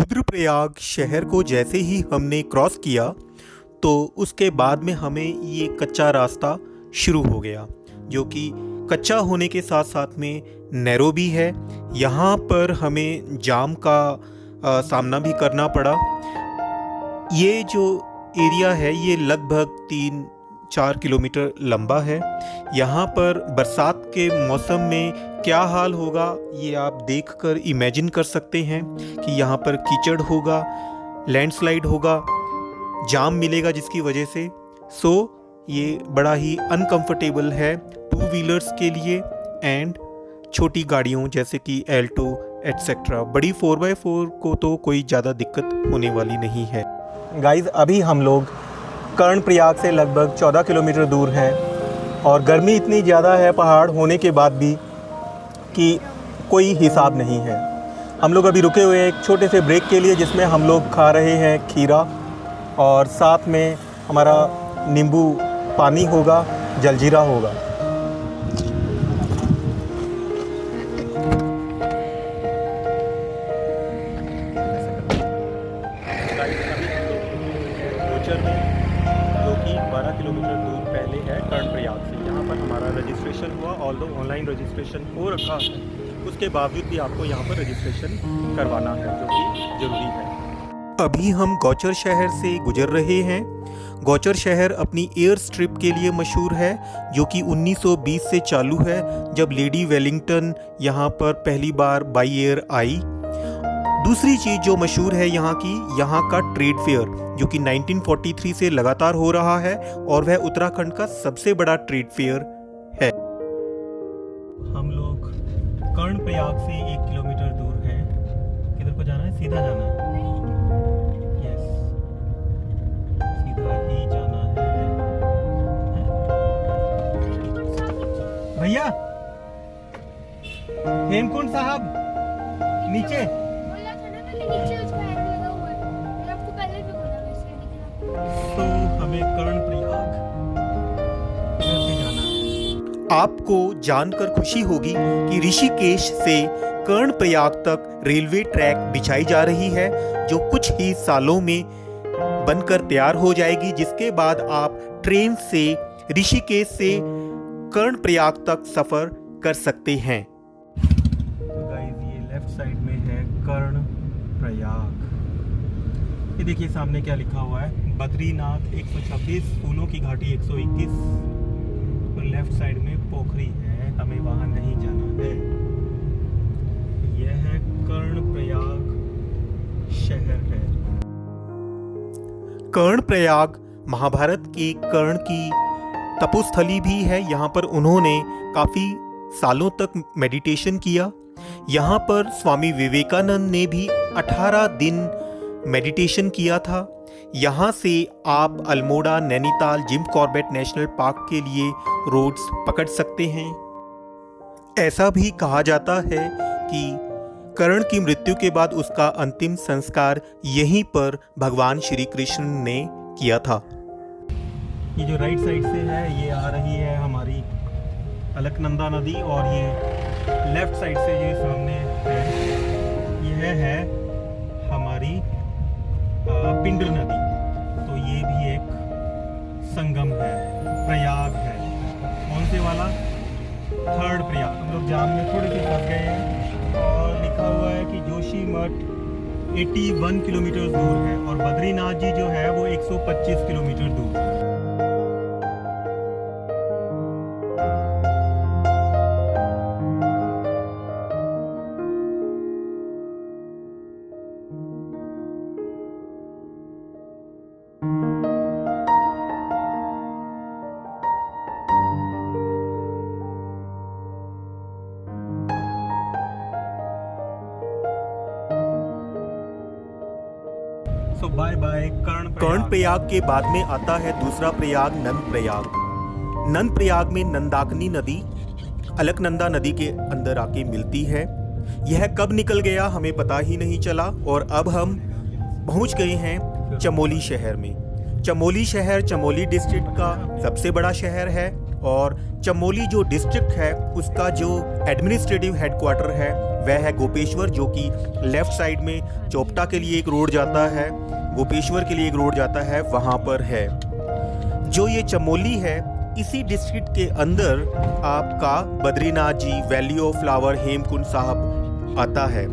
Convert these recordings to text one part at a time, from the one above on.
रुद्रप्रयाग शहर को जैसे ही हमने क्रॉस किया तो उसके बाद में हमें ये कच्चा रास्ता शुरू हो गया, जो कि कच्चा होने के साथ साथ में नैरो भी है। यहाँ पर हमें जाम का सामना भी करना पड़ा। ये जो एरिया है ये लगभग 3-4 किलोमीटर लंबा है। यहाँ पर बरसात के मौसम में क्या हाल होगा ये आप देखकर इमेजिन कर सकते हैं कि यहाँ पर कीचड़ होगा, लैंडस्लाइड होगा, जाम मिलेगा जिसकी वजह से। ये बड़ा ही अनकंफर्टेबल है टू व्हीलर्स के लिए एंड छोटी गाड़ियों जैसे कि एल्टो एटसेट्रा। बड़ी 4x4 को तो कोई ज़्यादा दिक्कत होने वाली नहीं है। गाइस, अभी हम लोग कर्णप्रयाग से लगभग 14 किलोमीटर दूर हैं और गर्मी इतनी ज़्यादा है पहाड़ होने के बाद भी कि कोई हिसाब नहीं है। हम लोग अभी रुके हुए हैं एक छोटे से ब्रेक के लिए, जिसमें हम लोग खा रहे हैं खीरा और साथ में हमारा नींबू पानी होगा, जलजीरा होगा। गोचर में, जो कि 12 किलोमीटर दूर पहले है कर्णप्रयाग से। यहाँ पर हमारा रजिस्ट्रेशन हुआ, ऑल्दो ऑनलाइन रजिस्ट्रेशन हो रखा है, उसके बावजूद भी आपको यहाँ पर रजिस्ट्रेशन करवाना है, जो कि ज़रूरी है। अभी हम गौचर शहर से गुजर रहे हैं। गौचर शहर अपनी एयर स्ट्रिप के लिए मशहूर है, जो कि 1920 से चालू है, जब लेडी वेलिंगटन यहाँ पर पहली बार बाई एयर आई। दूसरी चीज़ जो मशहूर है यहाँ का ट्रेड फेयर, जो कि 1943 से लगातार हो रहा है और वह उत्तराखंड का सबसे बड़ा ट्रेड फेयर है। हम लोग कर्णप्रयाग से 1 किलोमीटर दूर हैं। किधर को जाना है? सीधा जाना है। यस, सीधा ही जाना है। भैया, हेमकुंड साहब नीचे। तो हमें कर्णप्रयाग से जाना है। आपको जानकर खुशी होगी कि ऋषिकेश से कर्णप्रयाग तक रेलवे ट्रैक बिछाई जा रही है, जो कुछ ही सालों में बनकर तैयार हो जाएगी, जिसके बाद आप ट्रेन से ऋषिकेश से कर्णप्रयाग तक सफर कर सकते हैं। तो गाइस, ये लेफ्ट साइड में है कर्णप्रयाग। ये देखिए सामने क्या लिखा हुआ है, बद्रीनाथ 126, फूलों की घाटी 121 और लेफ्ट साइड में पोखरी है, हमें वहां नहीं जाना है। यह है कर्णप्रयाग शहर है। कर्णप्रयाग महाभारत के कर्ण की तपोस्थली भी है। यहाँ पर उन्होंने काफी सालों तक मेडिटेशन किया। यहाँ पर स्वामी विवेकानंद ने भी 18 दिन मेडिटेशन किया था। यहाँ से आप Almora, Nainital, Jim Corbett national park के लिए रोड्स पकड़ सकते हैं। ऐसा भी कहा जाता है कि कर्ण की मृत्यु के बाद उसका अंतिम संस्कार यहीं पर भगवान श्री कृष्ण ने किया था। ये जो राइट साइड से है ये आ रही है हमारी अलकनंदा नदी, और ये लेफ्ट साइड से ये सामने है, यह है हमारी पिंडर नदी। तो ये भी एक संगम है, प्रयाग है। कौन से वाला? थर्ड प्रयाग। हम लोग जाम में थोड़े से फंस गए हैं और लिखा हुआ है कि जोशीमठ 81 किलोमीटर दूर है और बद्रीनाथ जी जो है वो 125 किलोमीटर दूर है। बाय बाय कर्णप्रयाग के बाद में आता है दूसरा प्रयाग, नंदप्रयाग। नंदप्रयाग में नंदाकिनी नदी अलकनंदा नदी के अंदर आके मिलती है। यह कब निकल गया हमें पता ही नहीं चला और अब हम पहुंच गए हैं चमोली शहर में। चमोली शहर चमोली डिस्ट्रिक्ट का सबसे बड़ा शहर है और चमोली जो डिस्ट्रिक्ट है उसका जो एडमिनिस्ट्रेटिव हेडक्वार्टर है वह है गोपेश्वर, जो कि लेफ्ट साइड में चोपटा के लिए एक रोड जाता है, गोपेश्वर के लिए एक रोड जाता है, वहाँ पर है। जो ये चमोली है इसी डिस्ट्रिक्ट के अंदर आपका बद्रीनाथ जी, valley of flower, Hemkund Sahib आता है।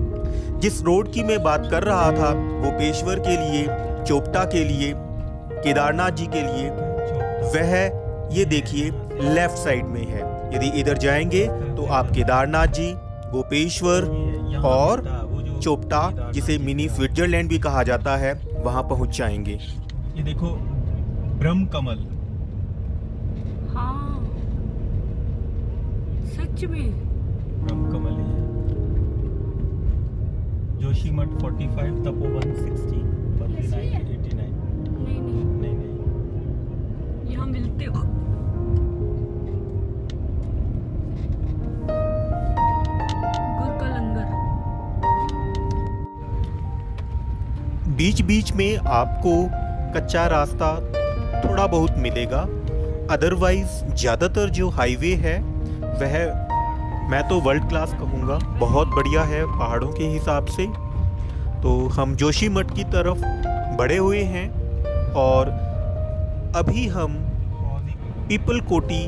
जिस रोड की मैं बात कर रहा था गोपेश्वर के लिए, चोपटा के लिए, केदारनाथ जी के लिए, वह ये देखिए लेफ्ट साइड में है। यदि इधर जाएंगे तो आप केदारनाथ जी, गोपेश्वर और चोपटा, जिसे मिनी स्विट्जरलैंड भी कहा जाता है, वहां पहुंच जाएंगे। ये देखो ब्रह्म कमल, हाँ सच में ब्रह्म कमल है। जोशीमठ 45, तपोवन 60, बद्रीनाथ 89। नहीं यहाँ मिलते हो। गुर का लंगर। बीच बीच में आपको कच्चा रास्ता थोड़ा बहुत मिलेगा, अदरवाइज ज़्यादातर जो हाईवे है वह मैं तो वर्ल्ड क्लास कहूँगा, बहुत बढ़िया है पहाड़ों के हिसाब से। तो हम जोशीमठ की तरफ बढ़े हुए हैं और अभी हम पीपल कोटी,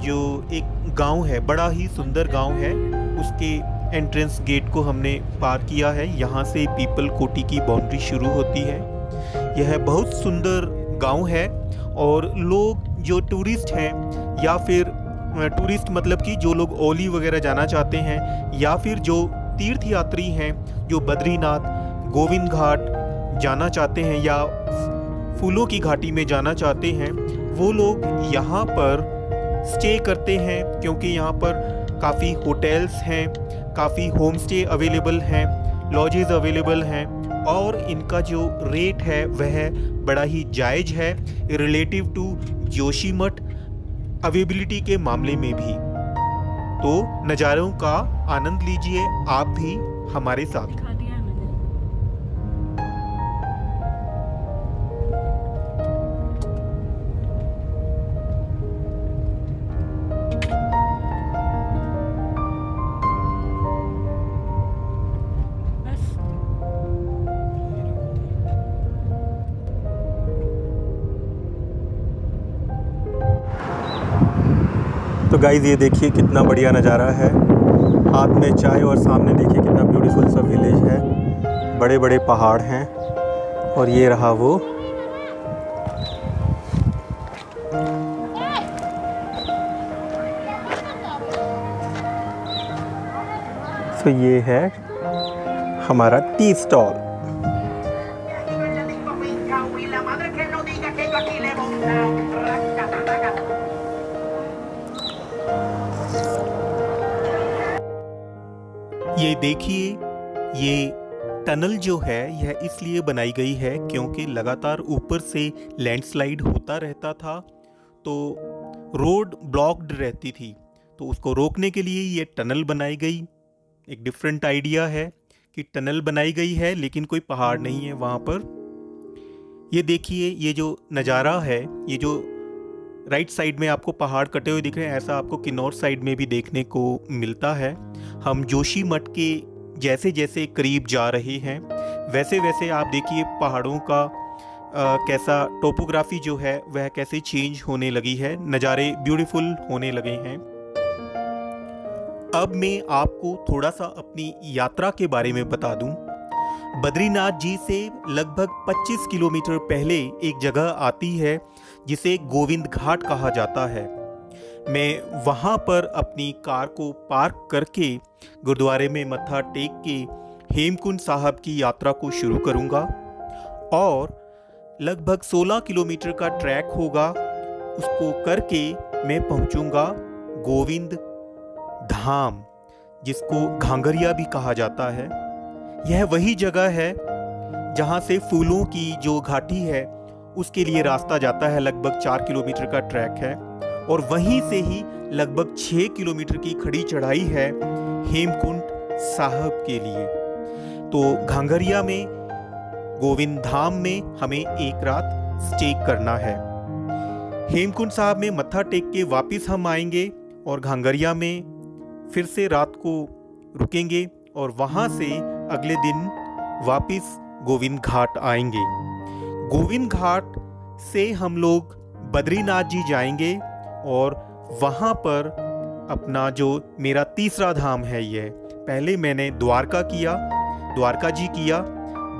जो एक गांव है, बड़ा ही सुंदर गांव है, उसके एंट्रेंस गेट को हमने पार किया है। यहाँ से पीपल कोटी की बाउंड्री शुरू होती है। यह बहुत सुंदर गांव है और लोग जो टूरिस्ट हैं, या फिर टूरिस्ट मतलब कि जो लोग ओली वगैरह जाना चाहते हैं, या फिर जो तीर्थ यात्री हैं जो बद्रीनाथ, गोविंद घाट जाना चाहते हैं या फूलों की घाटी में जाना चाहते हैं, वो लोग यहाँ पर स्टे करते हैं, क्योंकि यहाँ पर काफ़ी होटल्स हैं, काफ़ी होम स्टे अवेलेबल हैं, लॉजेस अवेलेबल हैं और इनका जो रेट है वह बड़ा ही जायज़ है रिलेटिव टू जोशीमठ अवेलेबिलिटी के मामले में भी। तो नज़ारों का आनंद लीजिए आप भी हमारे साथ। दिखा दिया है मैंने। बस तो गाइस ये देखिए कितना बढ़िया नज़ारा है, हाथ में चाय और सामने देखिए कितना ब्यूटीफुल सा विलेज है, बड़े बड़े पहाड़ हैं और ये रहा वो। तो ये है हमारा टी स्टॉल। ये देखिए, ये टनल जो है यह इसलिए बनाई गई है क्योंकि लगातार ऊपर से लैंडस्लाइड होता रहता था, तो रोड ब्लॉक्ड रहती थी, तो उसको रोकने के लिए ये टनल बनाई गई। एक डिफरेंट आइडिया है कि टनल बनाई गई है लेकिन कोई पहाड़ नहीं है वहाँ पर। ये देखिए, ये जो नज़ारा है, ये जो राइट साइड में आपको पहाड़ कटे हुए दिख रहे हैं, ऐसा आपको किन्नौर साइड में भी देखने को मिलता है। हम जोशीमठ के जैसे जैसे करीब जा रहे हैं वैसे वैसे आप देखिए पहाड़ों का कैसा टोपोग्राफी जो है वह कैसे चेंज होने लगी है, नज़ारे ब्यूटीफुल होने लगे हैं। अब मैं आपको थोड़ा सा अपनी यात्रा के बारे में बता दूं। बद्रीनाथ जी से लगभग 25 किलोमीटर पहले एक जगह आती है जिसे गोविंद घाट कहा जाता है। मैं वहाँ पर अपनी कार को पार्क करके गुरुद्वारे में मत्था टेक के हेमकुंड साहब की यात्रा को शुरू करूँगा और लगभग 16 किलोमीटर का ट्रैक होगा, उसको करके मैं पहुँचूँगा गोविंद धाम, जिसको घांगरिया भी कहा जाता है। यह वही जगह है जहाँ से फूलों की जो घाटी है उसके लिए रास्ता जाता है। लगभग 4 किलोमीटर का ट्रैक है और वहीं से ही लगभग 6 किलोमीटर की खड़ी चढ़ाई है हेमकुंड साहब के लिए। तो घांगरिया में गोविंद धाम में हमें एक रात स्टे करना है। हेमकुंड साहब में मत्था टेक के वापस हम आएंगे और घांगरिया में फिर से रात को रुकेंगे और वहाँ से अगले दिन वापस गोविंद घाट आएंगे। गोविंद घाट से हम लोग बद्रीनाथ जी जाएंगे और वहाँ पर अपना जो मेरा तीसरा धाम है, ये पहले मैंने द्वारका जी किया,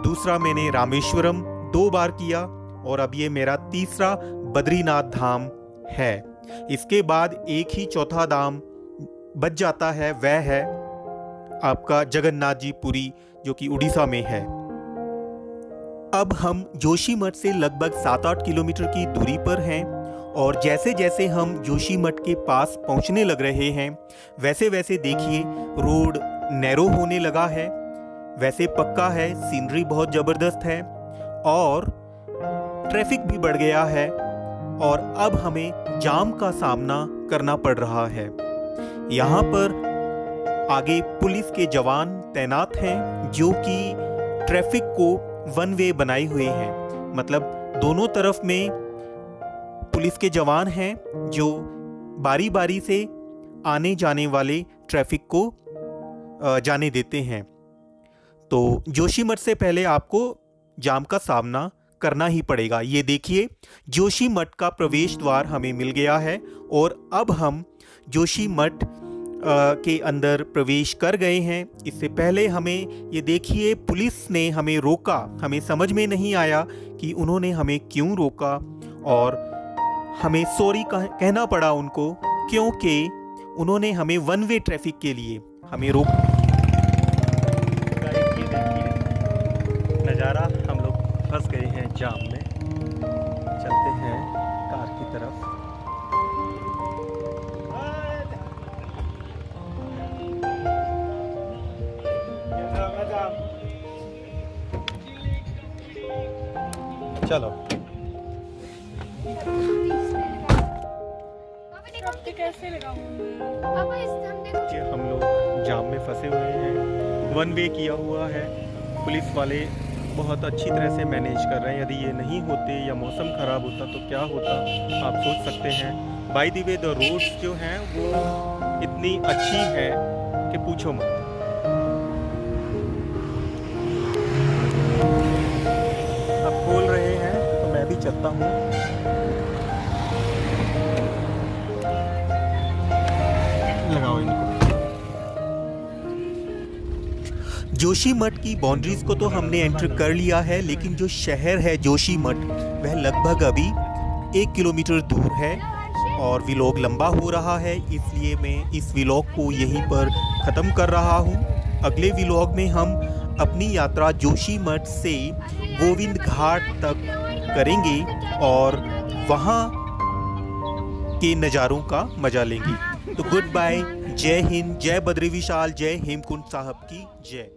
दूसरा मैंने रामेश्वरम 2 बार किया और अब ये मेरा तीसरा बद्रीनाथ धाम है। इसके बाद एक ही चौथा धाम बच जाता है, वह है आपका जगन्नाथ जी पुरी, जो कि उड़ीसा में है। अब हम जोशीमठ से लगभग 7-8 किलोमीटर की दूरी पर हैं और जैसे जैसे हम जोशीमठ के पास पहुंचने लग रहे हैं वैसे वैसे देखिए रोड नैरो होने लगा है, वैसे पक्का है, सीनरी बहुत ज़बरदस्त है और ट्रैफिक भी बढ़ गया है और अब हमें जाम का सामना करना पड़ रहा है। यहाँ पर आगे पुलिस के जवान तैनात हैं जो कि ट्रैफिक को वन वे बनाए हुए हैं, मतलब दोनों तरफ में पुलिस के जवान हैं जो बारी बारी से आने जाने वाले ट्रैफिक को जाने देते हैं। तो जोशीमठ से पहले आपको जाम का सामना करना ही पड़ेगा। ये देखिए जोशीमठ का प्रवेश द्वार हमें मिल गया है और अब हम जोशीमठ के अंदर प्रवेश कर गए हैं। इससे पहले हमें ये देखिए पुलिस ने हमें रोका, हमें समझ में नहीं आया कि उन्होंने हमें क्यों रोका और हमें सॉरी कहना पड़ा उनको, क्योंकि उन्होंने हमें वन वे ट्रैफिक के लिए हमें रोका। ये देखिए नज़ारा, हम लोग फंस गए हैं जाम में। चलते हैं कार की तरफ। चलो कैसे लगाऊं? कि हम लोग जाम में फंसे हुए हैं, वन वे किया हुआ है। पुलिस वाले बहुत अच्छी तरह से मैनेज कर रहे हैं। यदि ये नहीं होते या मौसम ख़राब होता तो क्या होता आप सोच सकते हैं। By the way the roads जो हैं वो इतनी अच्छी हैं कि पूछो मत। अब खोल रहे हैं तो मैं भी चलता हूँ। लगाओ इनको। जोशीमठ की बाउंड्रीज को तो हमने एंटर कर लिया है, लेकिन जो शहर है जोशीमठ वह लगभग अभी 1 किलोमीटर दूर है और व्लॉग लंबा हो रहा है, इसलिए मैं इस व्लॉग को यहीं पर ख़त्म कर रहा हूँ। अगले व्लॉग में हम अपनी यात्रा जोशीमठ से गोविंद घाट तक करेंगे और वहाँ के नज़ारों का मजा लेंगे। तो गुड बाय, जय हिंद, जय बद्री विशाल, जय हेमकुंड साहब की जय।